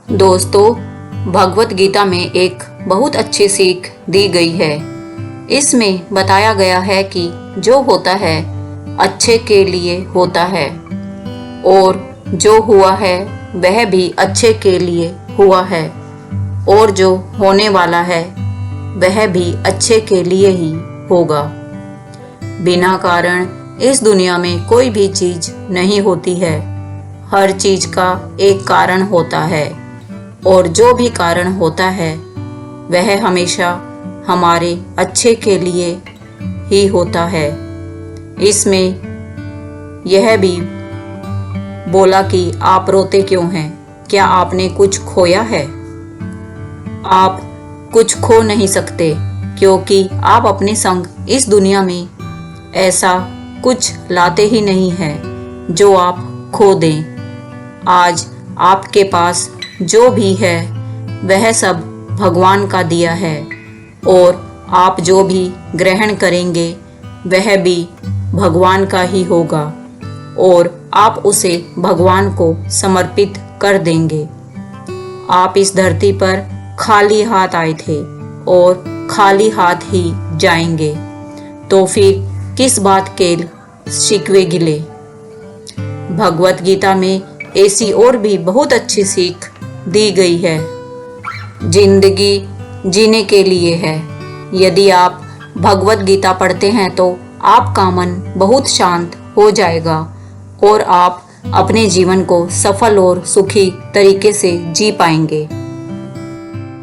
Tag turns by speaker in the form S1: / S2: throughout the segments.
S1: दोस्तों, भगवत गीता में एक बहुत अच्छी सीख दी गई है। इसमें बताया गया है कि जो होता है अच्छे के लिए होता है और जो हुआ है वह भी अच्छे के लिए हुआ है और जो होने वाला है वह भी अच्छे के लिए ही होगा। बिना कारण इस दुनिया में कोई भी चीज नहीं होती है। हर चीज का एक कारण होता है और जो भी कारण होता है वह हमेशा हमारे अच्छे के लिए ही होता है। इसमें यह भी बोला कि आप रोते क्यों हैं? क्या आपने कुछ खोया है? आप कुछ खो नहीं सकते क्योंकि आप अपने संग इस दुनिया में ऐसा कुछ लाते ही नहीं हैं जो आप खो दें। आज आपके पास जो भी है वह सब भगवान का दिया है और आप जो भी ग्रहण करेंगे वह भी भगवान का ही होगा और आप उसे भगवान को समर्पित कर देंगे। आप इस धरती पर खाली हाथ आए थे और खाली हाथ ही जाएंगे, तो फिर किस बात के शिकवे गिले। भगवत गीता में ऐसी और भी बहुत अच्छी सीख दी गई है। जिंदगी जीने के लिए है। यदि आप भगवत गीता पढ़ते हैं तो आपका मन बहुत शांत हो जाएगा और आप अपने जीवन को सफल और सुखी तरीके से जी पाएंगे।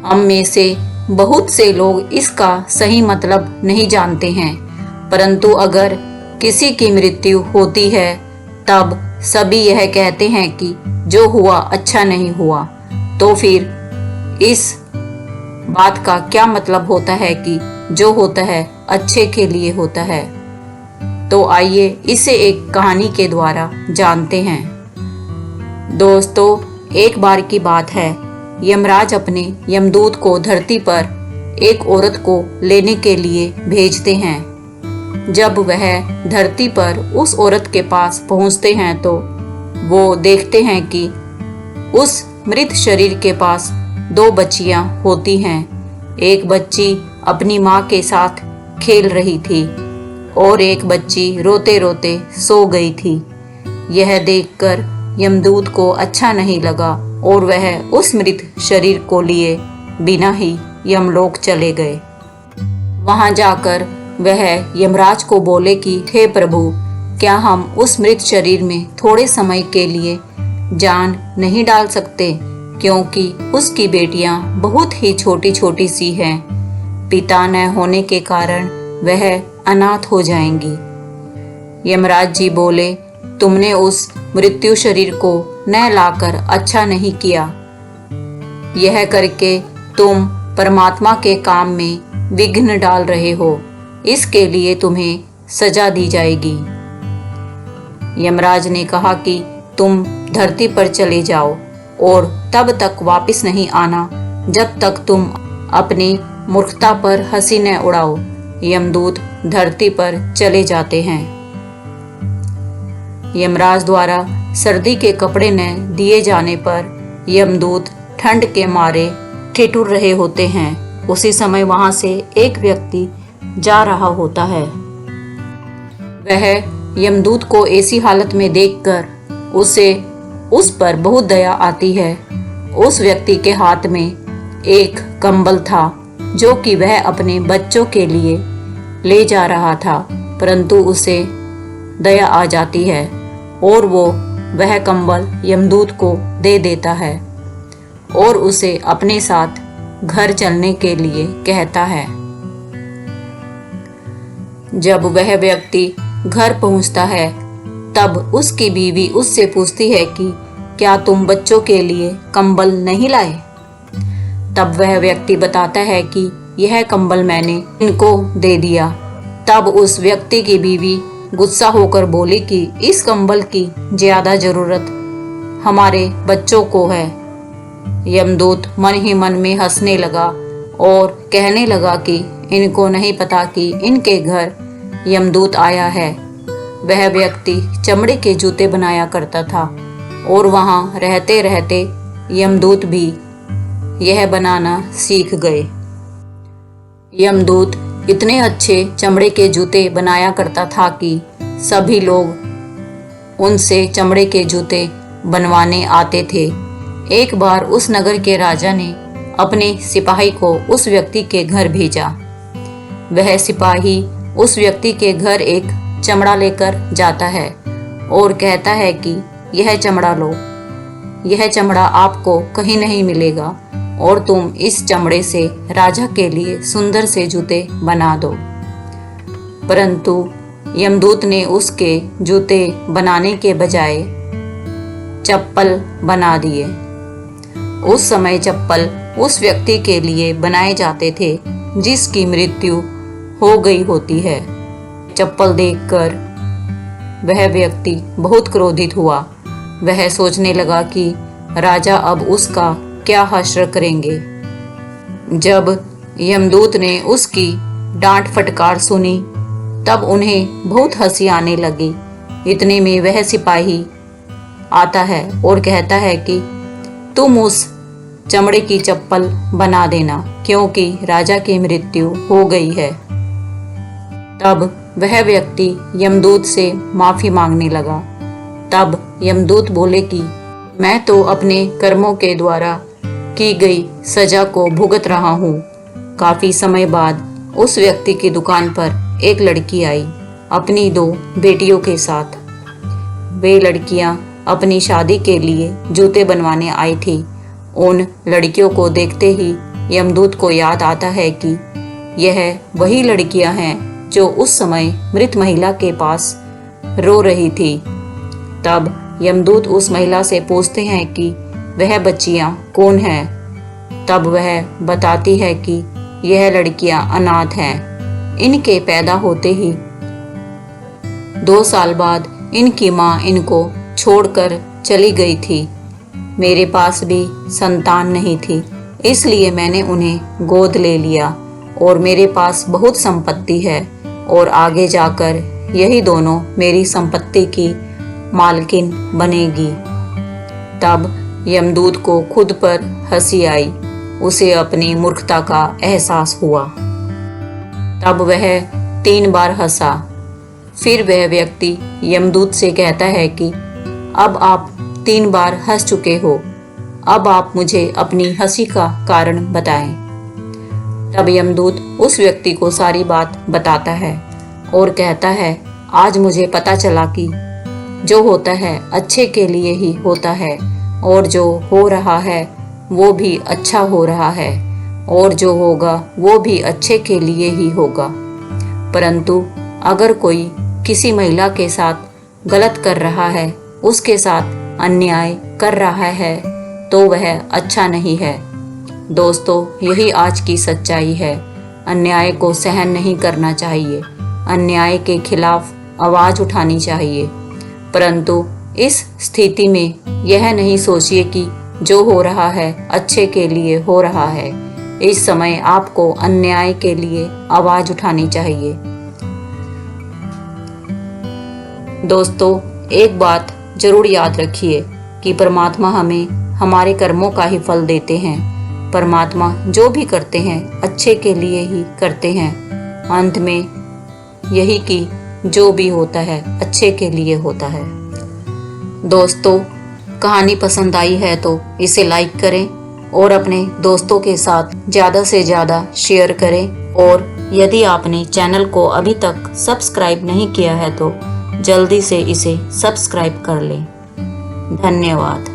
S1: हम में से बहुत से लोग इसका सही मतलब नहीं जानते हैं, परंतु अगर किसी की मृत्यु होती है तब सभी यह कहते हैं कि जो हुआ अच्छा नहीं हुआ। तो फिर इस बात का क्या मतलब होता है कि जो होता है अच्छे के लिए होता है? तो आइए इसे एक कहानी के द्वारा जानते हैं। दोस्तों, एक बार की बात है, यमराज अपने यमदूत को धरती पर एक औरत को लेने के लिए भेजते हैं। जब वह धरती पर उस औरत के पास पहुंचते हैं तो वो देखते हैं कि उस मृत शरीर के पास दो बच्चियां होती हैं। एक बच्ची अपनी माँ के साथ खेल रही थी और एक बच्ची रोते रोते सो गई थी। यह देखकर यमदूत को अच्छा नहीं लगा और वह उस मृत शरीर को लिए बिना ही यमलोक चले गए। वहां जाकर वह यमराज को बोले कि हे प्रभु, क्या हम उस मृत शरीर में थोड़े समय के लिए जान नहीं डाल सकते, क्योंकि उसकी बेटियां बहुत ही छोटी छोटी सी हैं। पिता न होने के कारण वह अनाथ हो जाएंगी। यमराज जी बोले, तुमने उस मृत्यु शरीर को न लाकर अच्छा नहीं किया। यह करके तुम परमात्मा के काम में विघ्न डाल रहे हो। इसके लिए तुम्हें सजा दी जाएगी। यमराज ने कहा कि तुम धरती पर चले जाओ और तब तक वापस नहीं आना जब तक तुम अपनी मूर्खता पर हंसी न उड़ाओ। यमदूत धरती पर चले जाते हैं। यमराज द्वारा सर्दी के कपड़े न दिए जाने पर यमदूत ठंड के मारे ठिठुर रहे होते हैं। उसी समय वहां से एक व्यक्ति जा रहा होता है। वह यमदूत को ऐसी हालत में देखकर उस पर बहुत दया आती है। उस व्यक्ति के हाथ में एक कंबल था जो कि वह अपने बच्चों के लिए ले जा रहा था, परंतु उसे दया आ जाती है और वह कंबल यमदूत को दे देता है और उसे अपने साथ घर चलने के लिए कहता है। जब वह व्यक्ति घर पहुंचता है तब उसकी बीवी उससे पूछती है कि क्या तुम बच्चों के लिए कंबल नहीं लाए? तब वह व्यक्ति बताता है कि यह कंबल मैंने इनको दे दिया। तब उस व्यक्ति की बीवी गुस्सा होकर बोली कि इस कंबल की ज्यादा जरूरत हमारे बच्चों को है। यमदूत मन ही मन में हंसने लगा और कहने लगा कि इनको नहीं पता कि इनके घर यमदूत आया है। वह व्यक्ति चमड़े के जूते बनाया करता था और वहां रहते रहते यमदूत भी यह बनाना सीख गए। यमदूत इतने अच्छे चमड़े के जूते बनाया करता था कि सभी लोग उनसे चमड़े के जूते बनवाने आते थे। एक बार उस नगर के राजा ने अपने सिपाही को उस व्यक्ति के घर भेजा। वह सिपाही उस व्यक्ति के घर एक चमड़ा लेकर जाता है और कहता है कि यह चमड़ा लो, यह चमड़ा आपको कहीं नहीं मिलेगा और तुम इस चमड़े से राजा के लिए सुंदर से जूते बना दो। परंतु यमदूत ने उसके जूते बनाने के बजाय चप्पल बना दिए। उस समय चप्पल उस व्यक्ति के लिए बनाए जाते थे जिसकी मृत्यु हो गई होती है। चप्पल देखकर वह व्यक्ति बहुत क्रोधित हुआ। वह सोचने लगा कि राजा अब उसका क्या हश्र करेंगे। जब यमदूत ने उसकी डांट फटकार सुनी तब उन्हें बहुत हंसी आने लगी। इतने में वह सिपाही आता है और कहता है कि तुम उस चमड़े की चप्पल बना देना क्योंकि राजा की मृत्यु हो गई है। तब वह व्यक्ति यमदूत से माफी मांगने लगा। तब यमदूत बोले कि मैं तो अपने कर्मों के द्वारा की गई सजा को भुगत रहा हूँ। काफी समय बाद उस व्यक्ति की दुकान पर एक लड़की आई अपनी 2 बेटियों के साथ। वे लड़कियां अपनी शादी के लिए जूते बनवाने आई थी। उन लड़कियों को देखते ही यमदूत को याद आता है कि यह वही लड़कियां हैं जो उस समय मृत महिला के पास रो रही थी। तब यमदूत उस महिला से पूछते हैं कि वह बच्चियां कौन हैं। तब वह बताती है कि यह लड़कियां अनाथ हैं। इनके पैदा होते ही 2 साल बाद इनकी माँ इनको छोड़कर चली गई थी। मेरे पास भी संतान नहीं थी, इसलिए मैंने उन्हें गोद ले लिया और मेरे पास बहुत संपत्ति है और आगे जाकर यही दोनों मेरी संपत्ति की मालकिन बनेगी। तब यमदूत को खुद पर हंसी आई। उसे अपनी मूर्खता का एहसास हुआ। तब वह 3 बार हंसा। फिर वह व्यक्ति यमदूत से कहता है कि अब आप 3 बार हंस चुके हो, अब आप मुझे अपनी हंसी का कारण बताएं। तब यमदूत उस व्यक्ति को सारी बात बताता है और कहता है आज मुझे पता चला कि जो होता है अच्छे के लिए ही होता है और जो हो रहा है वो भी अच्छा हो रहा है और जो होगा वो भी अच्छे के लिए ही होगा। परंतु अगर कोई किसी महिला के साथ गलत कर रहा है, उसके साथ अन्याय कर रहा है तो वह अच्छा नहीं है। दोस्तों, यही आज की सच्चाई है। अन्याय को सहन नहीं करना चाहिए, अन्याय के खिलाफ आवाज उठानी चाहिए। परंतु इस स्थिति में यह नहीं सोचिए कि जो हो रहा है अच्छे के लिए हो रहा है। इस समय आपको अन्याय के लिए आवाज उठानी चाहिए। दोस्तों, एक बात जरूर याद रखिए कि परमात्मा हमें हमारे कर्मों का ही फल देते हैं। परमात्मा जो भी करते हैं अच्छे के लिए ही करते हैं। अंत में यही कि जो भी होता है अच्छे के लिए होता है। दोस्तों, कहानी पसंद आई है तो इसे लाइक करें और अपने दोस्तों के साथ ज़्यादा से ज़्यादा शेयर करें। और यदि आपने चैनल को अभी तक सब्सक्राइब नहीं किया है तो जल्दी से इसे सब्सक्राइब कर लें। धन्यवाद।